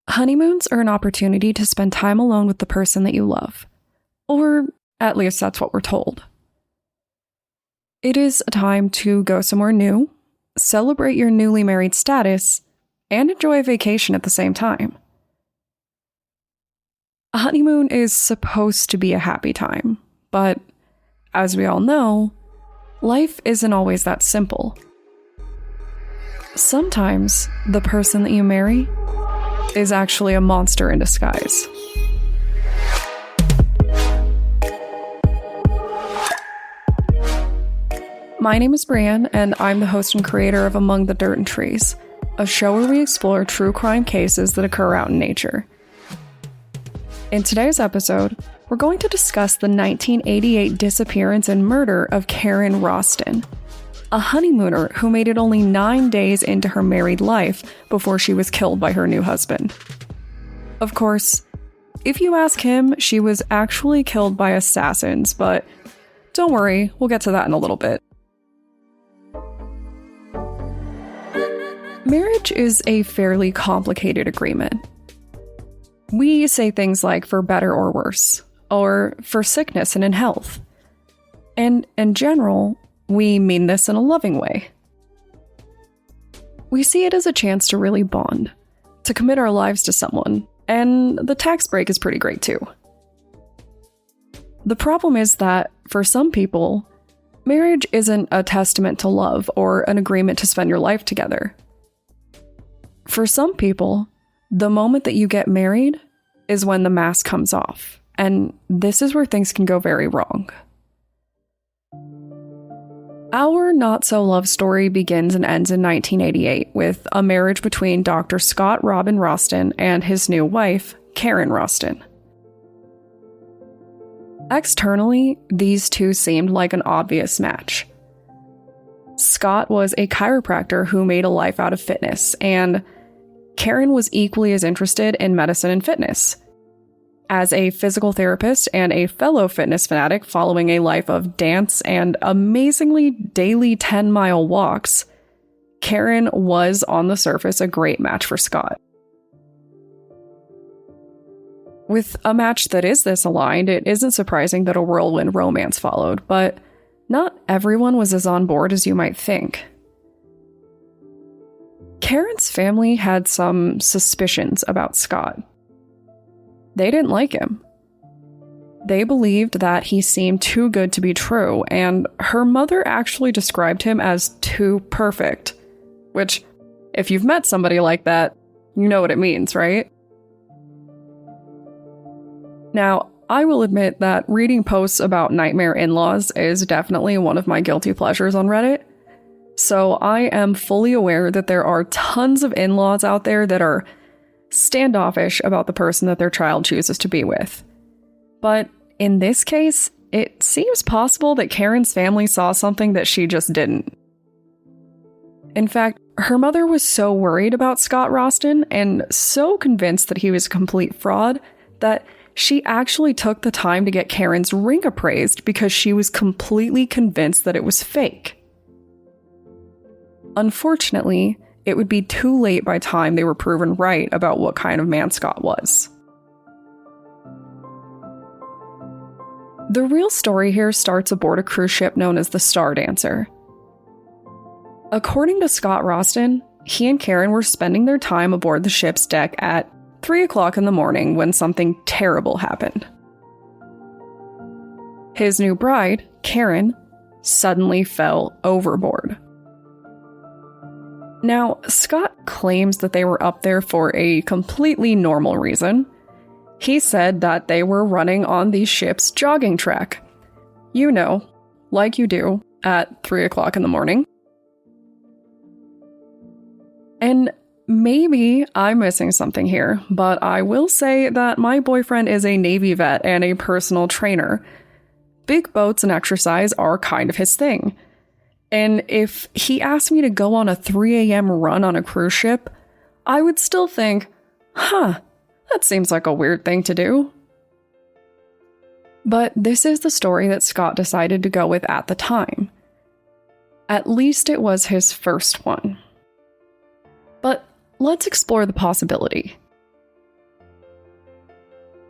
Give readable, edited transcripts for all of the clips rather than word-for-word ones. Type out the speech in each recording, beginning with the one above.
Honeymoons are an opportunity to spend time alone with the person that you love. Or at least that's what we're told. It is a time to go somewhere new, celebrate your newly married status, and enjoy a vacation at the same time. A honeymoon is supposed to be a happy time, but as we all know, life isn't always that simple. Sometimes the person that you marry is actually a monster in disguise. My name is Brienne, and I'm the host and creator of Among the Dirt and Trees, a show where we explore true crime cases that occur out in nature. In today's episode, we're going to discuss the 1988 disappearance and murder of Karen Roston, a honeymooner who made it only 9 days into her married life before she was killed by her new husband. Of course, if you ask him, she was actually killed by assassins, but don't worry, we'll get to that in a little bit. Marriage is a fairly complicated agreement. We say things like for better or worse, or for sickness and in health. And in general, we mean this in a loving way. We see it as a chance to really bond, to commit our lives to someone, and the tax break is pretty great too. The problem is that, for some people, marriage isn't a testament to love or an agreement to spend your life together. For some people, the moment that you get married is when the mask comes off, and this is where things can go very wrong. Our not-so-love story begins and ends in 1988 with a marriage between Dr. Scott Robin Roston and his new wife, Karen Roston. Externally, these two seemed like an obvious match. Scott was a chiropractor who made a life out of fitness, and Karen was equally as interested in medicine and fitness. As a physical therapist and a fellow fitness fanatic following a life of dance and amazingly daily 10-mile walks, Karen was on the surface a great match for Scott. With a match that is this aligned, it isn't surprising that a whirlwind romance followed, but not everyone was as on board as you might think. Karen's family had some suspicions about Scott. They didn't like him. They believed that he seemed too good to be true, and her mother actually described him as too perfect. Which, if you've met somebody like that, you know what it means, right? Now, I will admit that reading posts about nightmare in-laws is definitely one of my guilty pleasures on Reddit. So I am fully aware that there are tons of in-laws out there that are standoffish about the person that their child chooses to be with. But in this case, it seems possible that Karen's family saw something that she just didn't. In fact, her mother was so worried about Scott Roston and so convinced that he was a complete fraud that she actually took the time to get Karen's ring appraised because she was completely convinced that it was fake. Unfortunately, it would be too late by the time they were proven right about what kind of man Scott was. The real story here starts aboard a cruise ship known as the Star Dancer. According to Scott Roston, he and Karen were spending their time aboard the ship's deck at 3 o'clock in the morning when something terrible happened. His new bride, Karen, suddenly fell overboard. Now, Scott claims that they were up there for a completely normal reason. He said that they were running on the ship's jogging track. You know, like you do at 3 o'clock in the morning. And maybe I'm missing something here, but I will say that my boyfriend is a Navy vet and a personal trainer. Big boats and exercise are kind of his thing. And if he asked me to go on a 3 a.m. run on a cruise ship, I would still think, that seems like a weird thing to do. But this is the story that Scott decided to go with at the time. At least it was his first one. But let's explore the possibility.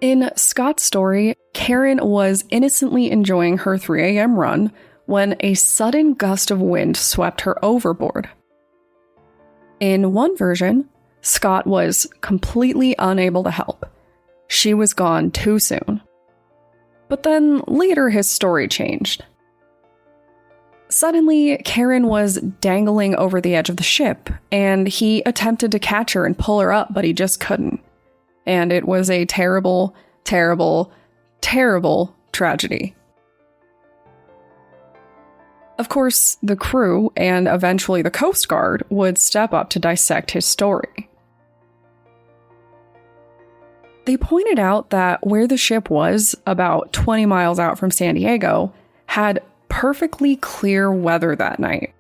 In Scott's story, Karen was innocently enjoying her 3 a.m. run when a sudden gust of wind swept her overboard. In one version, Scott was completely unable to help. She was gone too soon. But then later his story changed. Suddenly, Karen was dangling over the edge of the ship, and he attempted to catch her and pull her up, but he just couldn't. And it was a terrible, terrible, terrible tragedy. Of course, the crew and eventually the Coast Guard would step up to dissect his story. They pointed out that where the ship was, about 20 miles out from San Diego, had perfectly clear weather that night.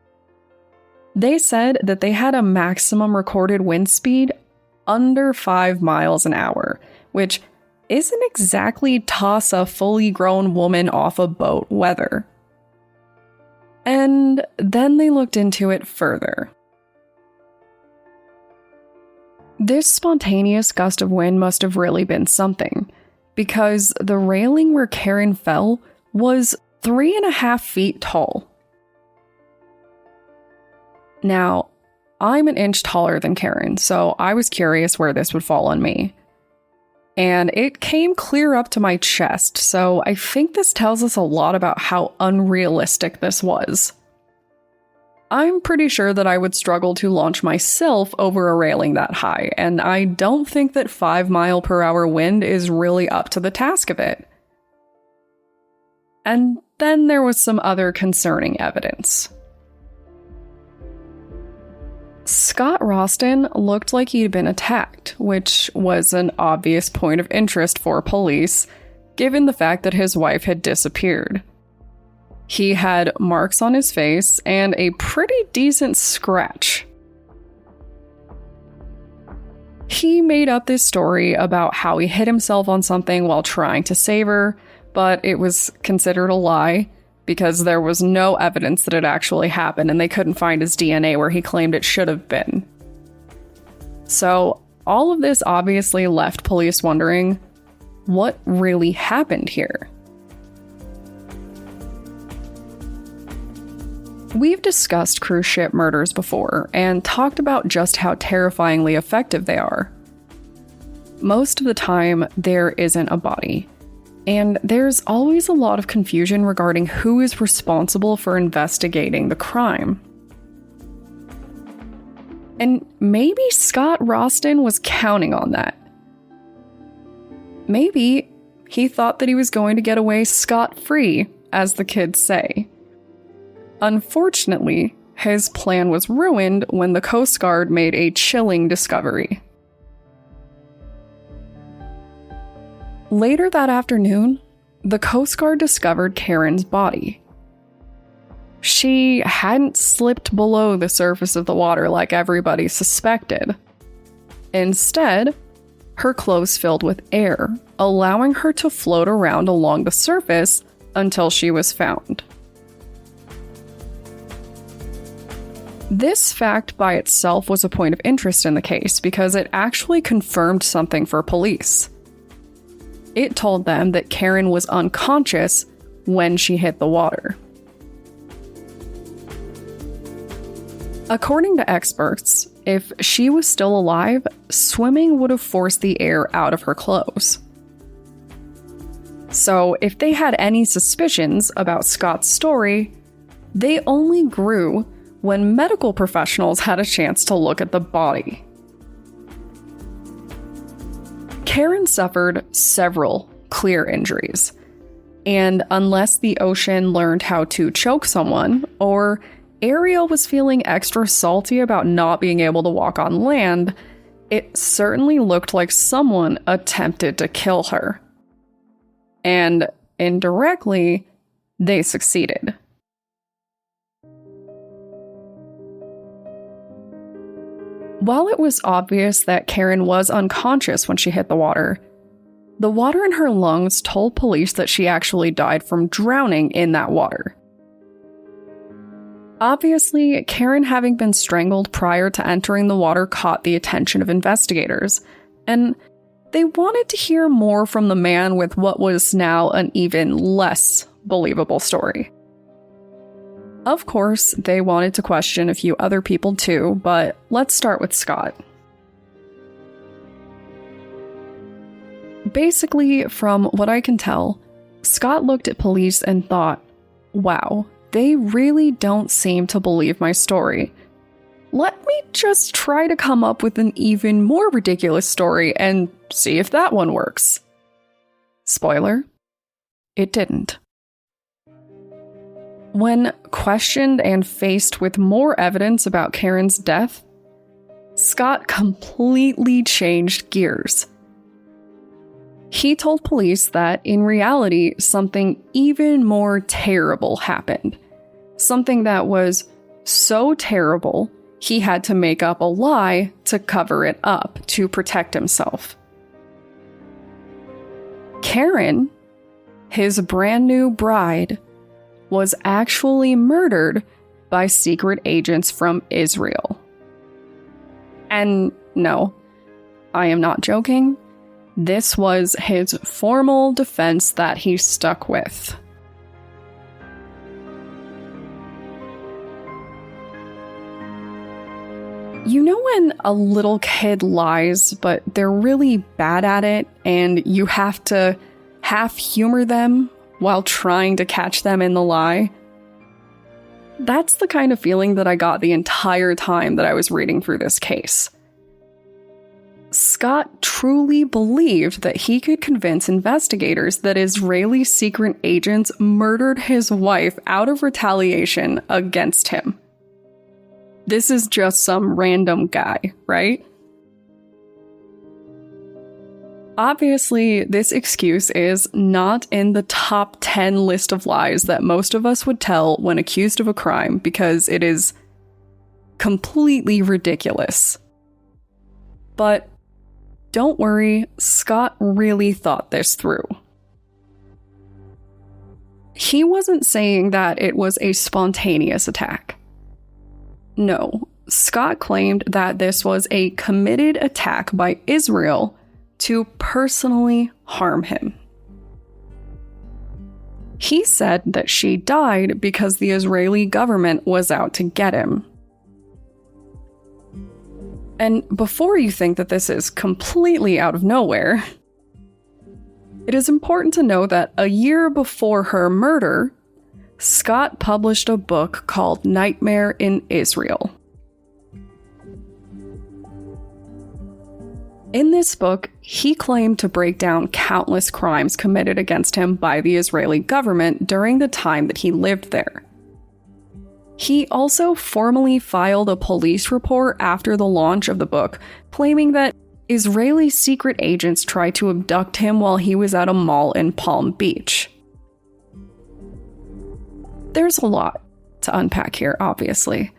They said that they had a maximum recorded wind speed under 5 miles an hour, which isn't exactly toss a fully grown woman off a boat weather. And then they looked into it further. This spontaneous gust of wind must have really been something, because the railing where Karen fell was 3.5 feet tall. Now, I'm an inch taller than Karen, so I was curious where this would fall on me. And it came clear up to my chest, so I think this tells us a lot about how unrealistic this was. I'm pretty sure that I would struggle to launch myself over a railing that high, and I don't think that 5-mile-per-hour wind is really up to the task of it. And then there was some other concerning evidence. Scott Roston looked like he'd been attacked, which was an obvious point of interest for police, given the fact that his wife had disappeared. He had marks on his face and a pretty decent scratch. He made up this story about how he hit himself on something while trying to save her, but it was considered a lie because there was no evidence that it actually happened and they couldn't find his DNA where he claimed it should have been. So all of this obviously left police wondering, what really happened here? We've discussed cruise ship murders before and talked about just how terrifyingly effective they are. Most of the time, there isn't a body. And there's always a lot of confusion regarding who is responsible for investigating the crime. And maybe Scott Roston was counting on that. Maybe he thought that he was going to get away scot-free, as the kids say. Unfortunately, his plan was ruined when the Coast Guard made a chilling discovery. Later that afternoon, the Coast Guard discovered Karen's body. She hadn't slipped below the surface of the water like everybody suspected. Instead, her clothes filled with air, allowing her to float around along the surface until she was found. This fact by itself was a point of interest in the case because it actually confirmed something for police. It told them that Karen was unconscious when she hit the water. According to experts, if she was still alive, swimming would have forced the air out of her clothes. So if they had any suspicions about Scott's story, they only grew when medical professionals had a chance to look at the body. Karen suffered several clear injuries, and unless the ocean learned how to choke someone, or Ariel was feeling extra salty about not being able to walk on land, it certainly looked like someone attempted to kill her. And indirectly, they succeeded. While it was obvious that Karen was unconscious when she hit the water in her lungs told police that she actually died from drowning in that water. Obviously, Karen having been strangled prior to entering the water caught the attention of investigators, and they wanted to hear more from the man with what was now an even less believable story. Of course, they wanted to question a few other people too, but let's start with Scott. Basically, from what I can tell, Scott looked at police and thought, wow, they really don't seem to believe my story. Let me just try to come up with an even more ridiculous story and see if that one works. Spoiler, it didn't. When questioned and faced with more evidence about Karen's death, Scott completely changed gears. He told police that, in reality, something even more terrible happened. Something that was so terrible, he had to make up a lie to cover it up to protect himself. Karen, his brand new bride, was actually murdered by secret agents from Israel. And no, I am not joking. This was his formal defense that he stuck with. You know when a little kid lies, but they're really bad at it, and you have to half humor them while trying to catch them in the lie? That's the kind of feeling that I got the entire time that I was reading through this case. Scott truly believed that he could convince investigators that Israeli secret agents murdered his wife out of retaliation against him. This is just some random guy, right? Obviously, this excuse is not in the top 10 list of lies that most of us would tell when accused of a crime because it is completely ridiculous. But don't worry, Scott really thought this through. He wasn't saying that it was a spontaneous attack. No, Scott claimed that this was a committed attack by Israel to personally harm him. He said that she died because the Israeli government was out to get him. And before you think that this is completely out of nowhere, it is important to know that a year before her murder, Scott published a book called Nightmare in Israel. In this book, he claimed to break down countless crimes committed against him by the Israeli government during the time that he lived there. He also formally filed a police report after the launch of the book, claiming that Israeli secret agents tried to abduct him while he was at a mall in Palm Beach. There's a lot to unpack here, obviously.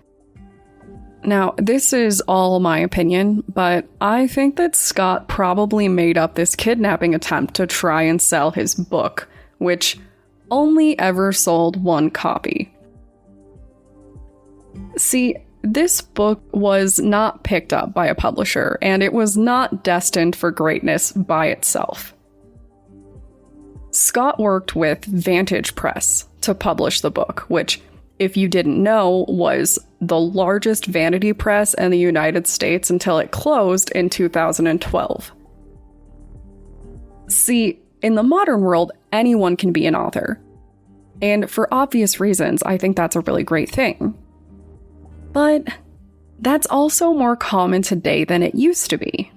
Now, this is all my opinion, but I think that Scott probably made up this kidnapping attempt to try and sell his book, which only ever sold one copy. See, this book was not picked up by a publisher, and it was not destined for greatness by itself. Scott worked with Vantage Press to publish the book, which, if you didn't know, was the largest vanity press in the United States until it closed in 2012. See, in the modern world, anyone can be an author. And for obvious reasons, I think that's a really great thing. But that's also more common today than it used to be.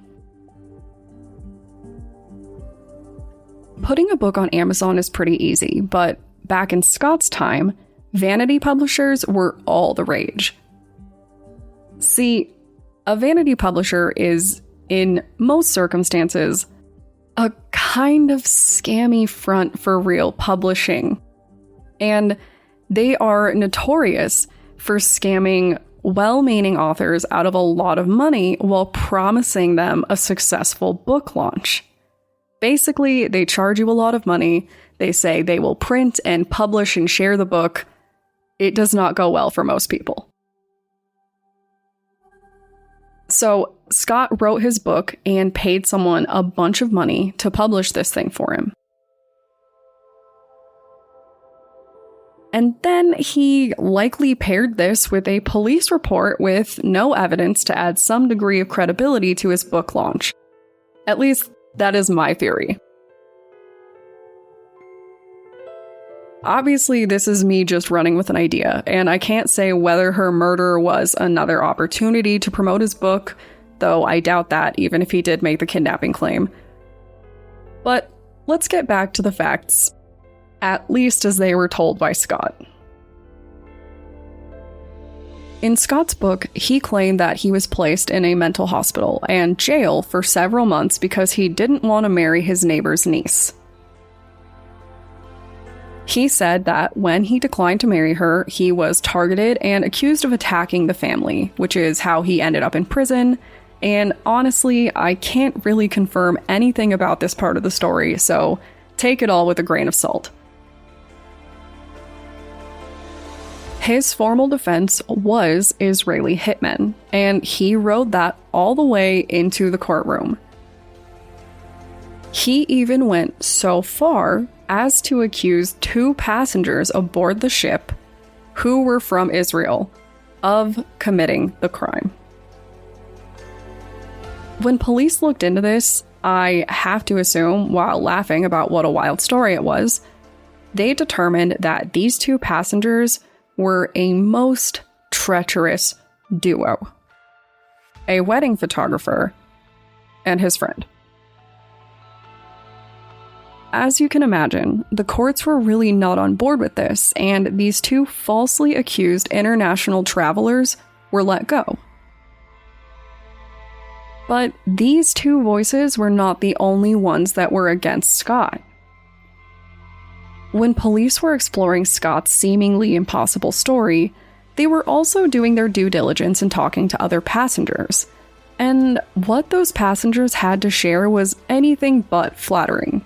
Putting a book on Amazon is pretty easy, but back in Scott's time, vanity publishers were all the rage. See, a vanity publisher is, in most circumstances, a kind of scammy front for real publishing. And they are notorious for scamming well-meaning authors out of a lot of money while promising them a successful book launch. Basically, they charge you a lot of money, they say they will print and publish and share the book. It does not go well for most people. So, Scott wrote his book and paid someone a bunch of money to publish this thing for him. And then he likely paired this with a police report with no evidence to add some degree of credibility to his book launch. At least, that is my theory. Obviously, this is me just running with an idea, and I can't say whether her murder was another opportunity to promote his book, though I doubt that, even if he did make the kidnapping claim. But let's get back to the facts, at least as they were told by Scott. In Scott's book, he claimed that he was placed in a mental hospital and jail for several months because he didn't want to marry his neighbor's niece. He said that when he declined to marry her, he was targeted and accused of attacking the family, which is how he ended up in prison. And honestly, I can't really confirm anything about this part of the story, so take it all with a grain of salt. His formal defense was Israeli hitmen, and he rode that all the way into the courtroom. He even went so far as to accuse 2 passengers aboard the ship who were from Israel of committing the crime. When police looked into this, I have to assume, while laughing about what a wild story it was, they determined that these 2 passengers were a most treacherous duo. A wedding photographer and his friend. As you can imagine, the courts were really not on board with this, and these 2 falsely accused international travelers were let go. But these 2 voices were not the only ones that were against Scott. When police were exploring Scott's seemingly impossible story, they were also doing their due diligence and talking to other passengers. And what those passengers had to share was anything but flattering.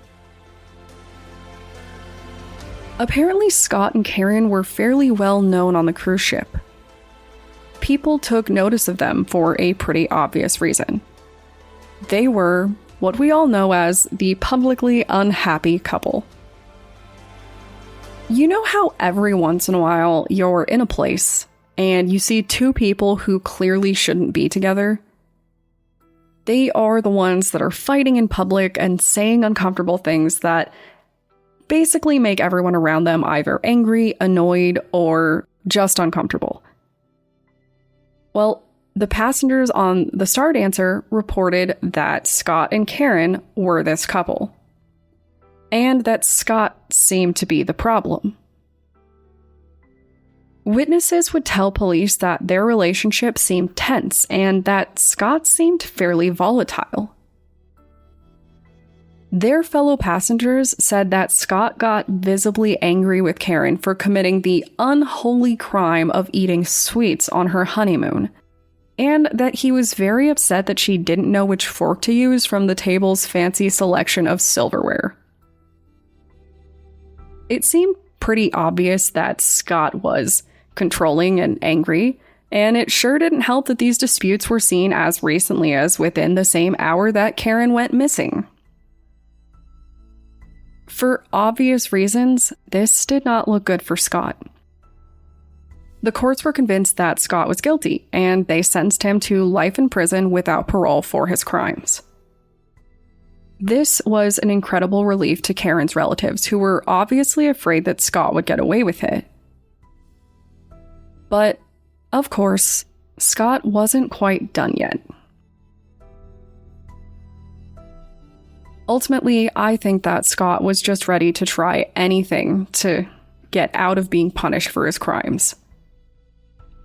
Apparently, Scott and Karen were fairly well known on the cruise ship. People took notice of them for a pretty obvious reason. They were what we all know as the publicly unhappy couple. You know how every once in a while you're in a place and you see 2 people who clearly shouldn't be together? They are the ones that are fighting in public and saying uncomfortable things that basically make everyone around them either angry, annoyed, or just uncomfortable. Well, the passengers on the Stardancer reported that Scott and Karen were this couple, and that Scott seemed to be the problem. Witnesses would tell police that their relationship seemed tense and that Scott seemed fairly volatile. Their fellow passengers said that Scott got visibly angry with Karen for committing the unholy crime of eating sweets on her honeymoon, and that he was very upset that she didn't know which fork to use from the table's fancy selection of silverware. It seemed pretty obvious that Scott was controlling and angry, and it sure didn't help that these disputes were seen as recently as within the same hour that Karen went missing. For obvious reasons, this did not look good for Scott. The courts were convinced that Scott was guilty, and they sentenced him to life in prison without parole for his crimes. This was an incredible relief to Karen's relatives, who were obviously afraid that Scott would get away with it. But, of course, Scott wasn't quite done yet. Ultimately, I think that Scott was just ready to try anything to get out of being punished for his crimes.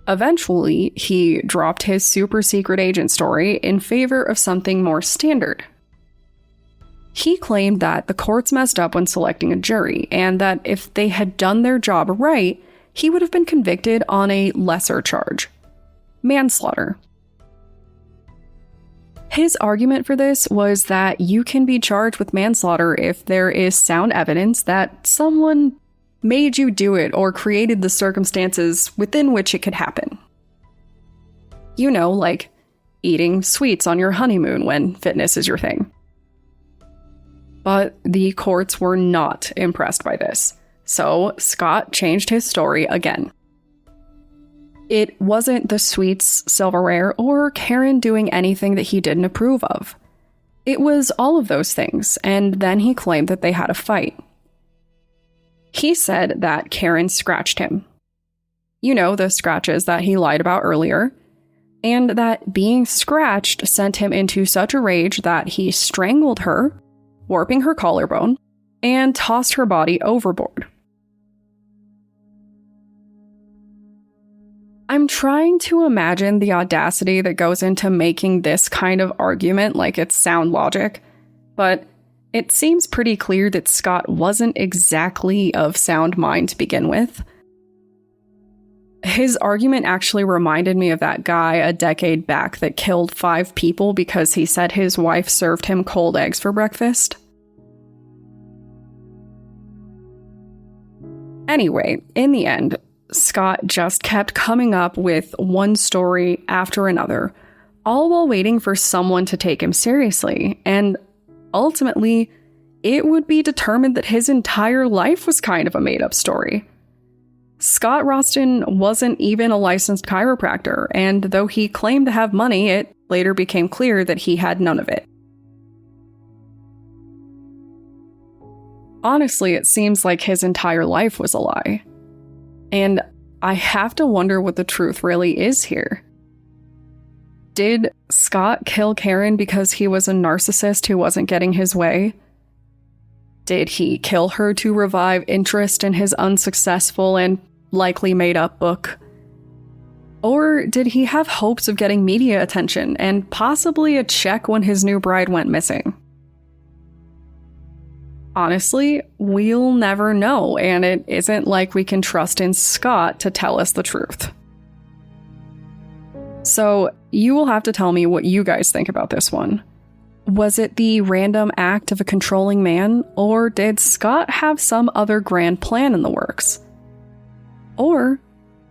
Eventually, he dropped his super secret agent story in favor of something more standard. He claimed that the courts messed up when selecting a jury, and that if they had done their job right, he would have been convicted on a lesser charge: manslaughter. His argument for this was that you can be charged with manslaughter if there is sound evidence that someone made you do it or created the circumstances within which it could happen. You know, like eating sweets on your honeymoon when fitness is your thing. But the courts were not impressed by this, so Scott changed his story again. It wasn't the sweets, silverware, or Karen doing anything that he didn't approve of. It was all of those things, and then he claimed that they had a fight. He said that Karen scratched him. You know, the scratches that he lied about earlier. And that being scratched sent him into such a rage that he strangled her, warping her collarbone, and tossed her body overboard. I'm trying to imagine the audacity that goes into making this kind of argument like it's sound logic, but it seems pretty clear that Scott wasn't exactly of sound mind to begin with. His argument actually reminded me of that guy a decade back that killed 5 people because he said his wife served him cold eggs for breakfast. Anyway, in the end, Scott just kept coming up with one story after another, all while waiting for someone to take him seriously, and ultimately, it would be determined that his entire life was kind of a made-up story. Scott Roston wasn't even a licensed chiropractor, and though he claimed to have money, it later became clear that he had none of it. Honestly, it seems like his entire life was a lie. And I have to wonder what the truth really is here. Did Scott kill Karen because he was a narcissist who wasn't getting his way? Did he kill her to revive interest in his unsuccessful and likely made-up book? Or did he have hopes of getting media attention and possibly a check when his new bride went missing? Honestly, we'll never know, and it isn't like we can trust in Scott to tell us the truth. So, you will have to tell me what you guys think about this one. Was it the random act of a controlling man, or did Scott have some other grand plan in the works? Or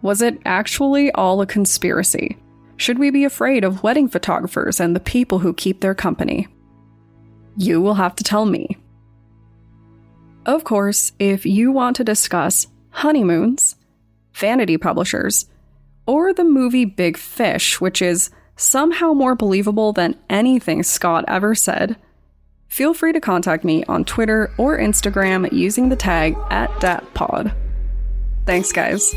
was it actually all a conspiracy? Should we be afraid of wedding photographers and the people who keep their company? You will have to tell me. Of course, if you want to discuss honeymoons, vanity publishers, or the movie Big Fish, which is somehow more believable than anything Scott ever said, feel free to contact me on Twitter or Instagram using the tag @datpod. Thanks, guys.